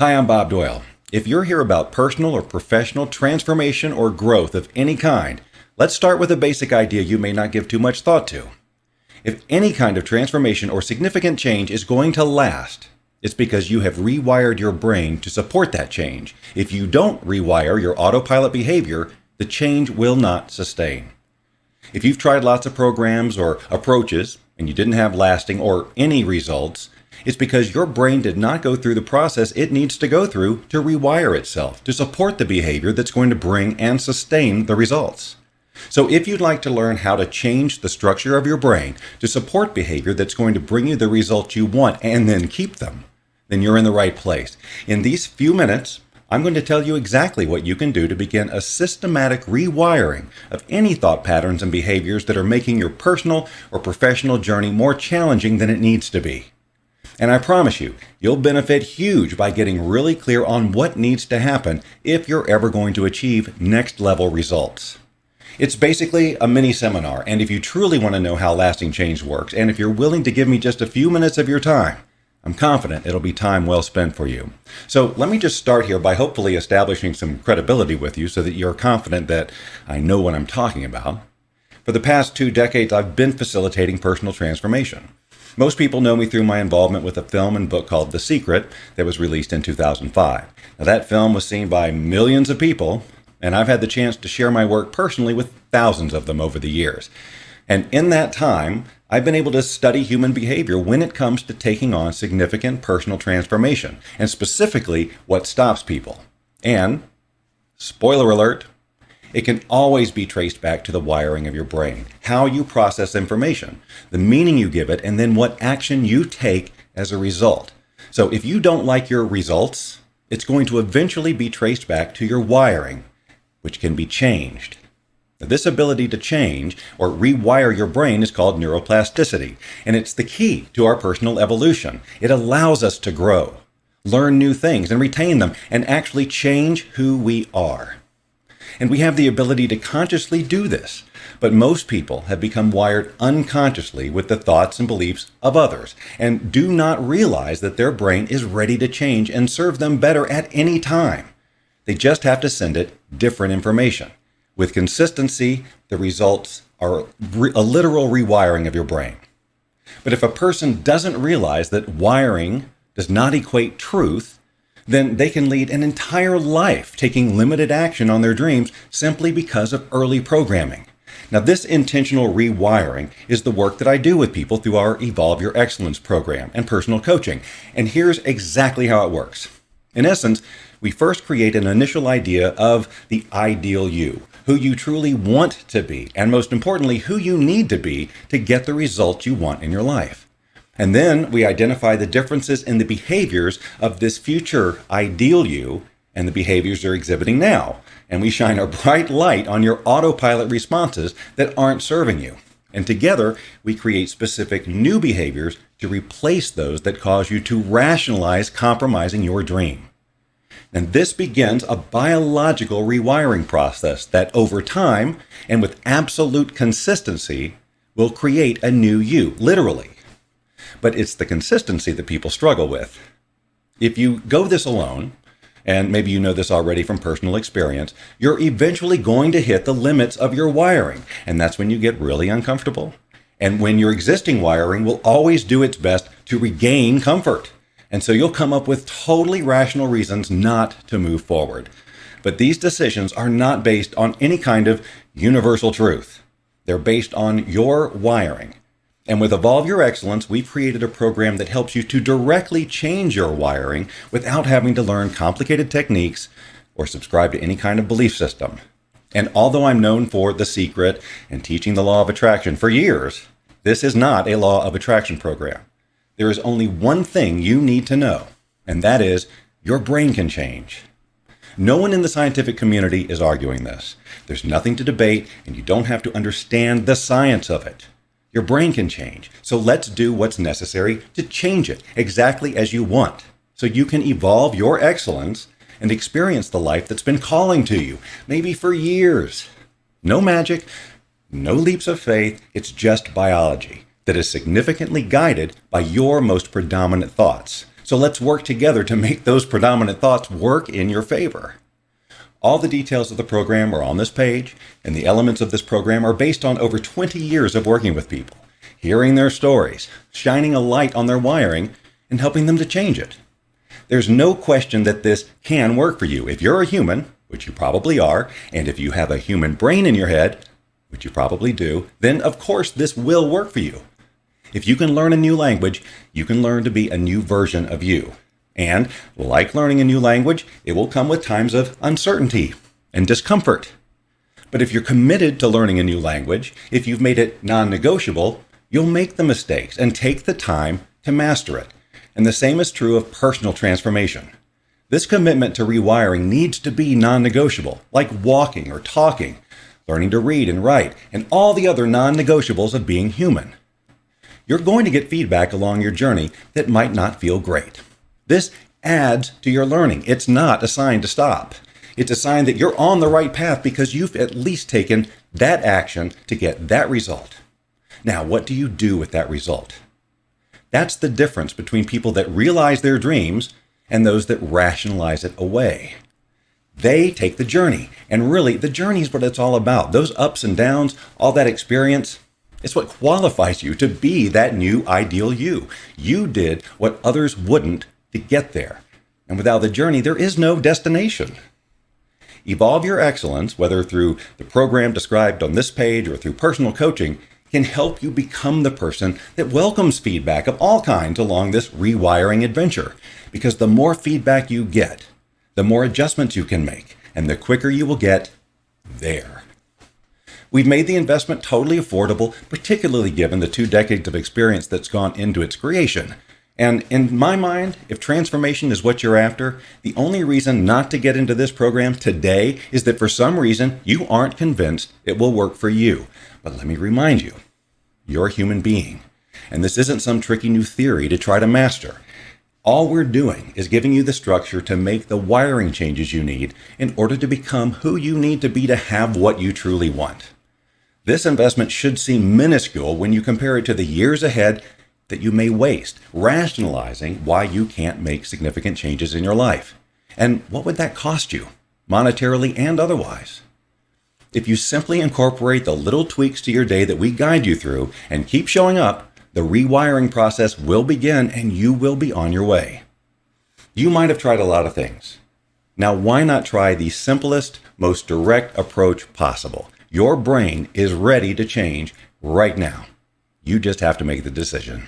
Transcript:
Hi, I'm Bob Doyle. If you're here about personal or professional transformation or growth of any kind, let's start with a basic idea you may not give too much thought to. If any kind of transformation or significant change is going to last, it's because you have rewired your brain to support that change. If you don't rewire your autopilot behavior, the change will not sustain. If you've tried lots of programs or approaches and you didn't have lasting or any results, it's because your brain did not go through the process it needs to go through to rewire itself, to support the behavior that's going to bring and sustain the results. So if you'd like to learn how to change the structure of your brain to support behavior that's going to bring you the results you want and then keep them, then you're in the right place. In these few minutes, I'm going to tell you exactly what you can do to begin a systematic rewiring of any thought patterns and behaviors that are making your personal or professional journey more challenging than it needs to be. And I promise you, you'll benefit huge by getting really clear on what needs to happen if you're ever going to achieve next level results. It's basically a mini seminar, and if you truly want to know how lasting change works, and if you're willing to give me just a few minutes of your time, I'm confident it'll be time well spent for you. So let me just start here by hopefully establishing some credibility with you so that you're confident that I know what I'm talking about. For the past 2 decades, I've been facilitating personal transformation. Most people know me through my involvement with a film and book called The Secret that was released in 2005. Now, that film was seen by millions of people, and I've had the chance to share my work personally with thousands of them over the years. And in that time, I've been able to study human behavior when it comes to taking on significant personal transformation, and specifically what stops people. And, spoiler alert, it can always be traced back to the wiring of your brain, how you process information, the meaning you give it, and then what action you take as a result. So if you don't like your results, it's going to eventually be traced back to your wiring, which can be changed. Now, this ability to change or rewire your brain is called neuroplasticity, and it's the key to our personal evolution. It allows us to grow, learn new things, and retain them, and actually change who we are. And we have the ability to consciously do this, but most people have become wired unconsciously with the thoughts and beliefs of others and do not realize that their brain is ready to change and serve them better at any time. They just have to send it different information. With consistency, the results are a literal rewiring of your brain. But if a person doesn't realize that wiring does not equate truth, then they can lead an entire life taking limited action on their dreams simply because of early programming. Now, this intentional rewiring is the work that I do with people through our Evolve Your Excellence program and personal coaching. And here's exactly how it works. In essence, we first create an initial idea of the ideal you, who you truly want to be, and most importantly, who you need to be to get the results you want in your life. And then we identify the differences in the behaviors of this future ideal you and the behaviors you're exhibiting now. And we shine a bright light on your autopilot responses that aren't serving you. And together, we create specific new behaviors to replace those that cause you to rationalize compromising your dream. And this begins a biological rewiring process that over time and with absolute consistency will create a new you, literally. But it's the consistency that people struggle with. If you go this alone, and maybe you know this already from personal experience, you're eventually going to hit the limits of your wiring, and that's when you get really uncomfortable. And when your existing wiring will always do its best to regain comfort. And so you'll come up with totally rational reasons not to move forward. But these decisions are not based on any kind of universal truth. They're based on your wiring. And with Evolve Your Excellence, we've created a program that helps you to directly change your wiring without having to learn complicated techniques or subscribe to any kind of belief system. And although I'm known for The Secret and teaching the law of attraction for years, this is not a law of attraction program. There is only one thing you need to know, and that is your brain can change. No one in the scientific community is arguing this. There's nothing to debate, and you don't have to understand the science of it. Your brain can change, so let's do what's necessary to change it exactly as you want, so you can evolve your excellence and experience the life that's been calling to you, maybe for years. No magic, no leaps of faith, it's just biology that is significantly guided by your most predominant thoughts. So let's work together to make those predominant thoughts work in your favor. All the details of the program are on this page, and the elements of this program are based on over 20 years of working with people, hearing their stories, shining a light on their wiring, and helping them to change it. There's no question that this can work for you. If you're a human, which you probably are, and if you have a human brain in your head, which you probably do, then of course this will work for you. If you can learn a new language, you can learn to be a new version of you. And like learning a new language, it will come with times of uncertainty and discomfort. But if you're committed to learning a new language, if you've made it non-negotiable, you'll make the mistakes and take the time to master it. And the same is true of personal transformation. This commitment to rewiring needs to be non-negotiable, like walking or talking, learning to read and write, and all the other non-negotiables of being human. You're going to get feedback along your journey that might not feel great. This adds to your learning. It's not a sign to stop. It's a sign that you're on the right path because you've at least taken that action to get that result. Now, what do you do with that result? That's the difference between people that realize their dreams and those that rationalize it away. They take the journey, and really, the journey is what it's all about. Those ups and downs, all that experience, it's what qualifies you to be that new ideal you. You did what others wouldn't to get there. And without the journey, there is no destination. Evolve Your Excellence, whether through the program described on this page or through personal coaching, can help you become the person that welcomes feedback of all kinds along this rewiring adventure. Because the more feedback you get, the more adjustments you can make, and the quicker you will get there. We've made the investment totally affordable, particularly given the 2 decades of experience that's gone into its creation. And in my mind, if transformation is what you're after, the only reason not to get into this program today is that for some reason you aren't convinced it will work for you. But let me remind you, you're a human being, and this isn't some tricky new theory to try to master. All we're doing is giving you the structure to make the wiring changes you need in order to become who you need to be to have what you truly want. This investment should seem minuscule when you compare it to the years ahead that you may waste rationalizing why you can't make significant changes in your life. And what would that cost you, monetarily and otherwise? If you simply incorporate the little tweaks to your day that we guide you through and keep showing up, the rewiring process will begin and you will be on your way. You might have tried a lot of things. Now, why not try the simplest, most direct approach possible? Your brain is ready to change right now. You just have to make the decision.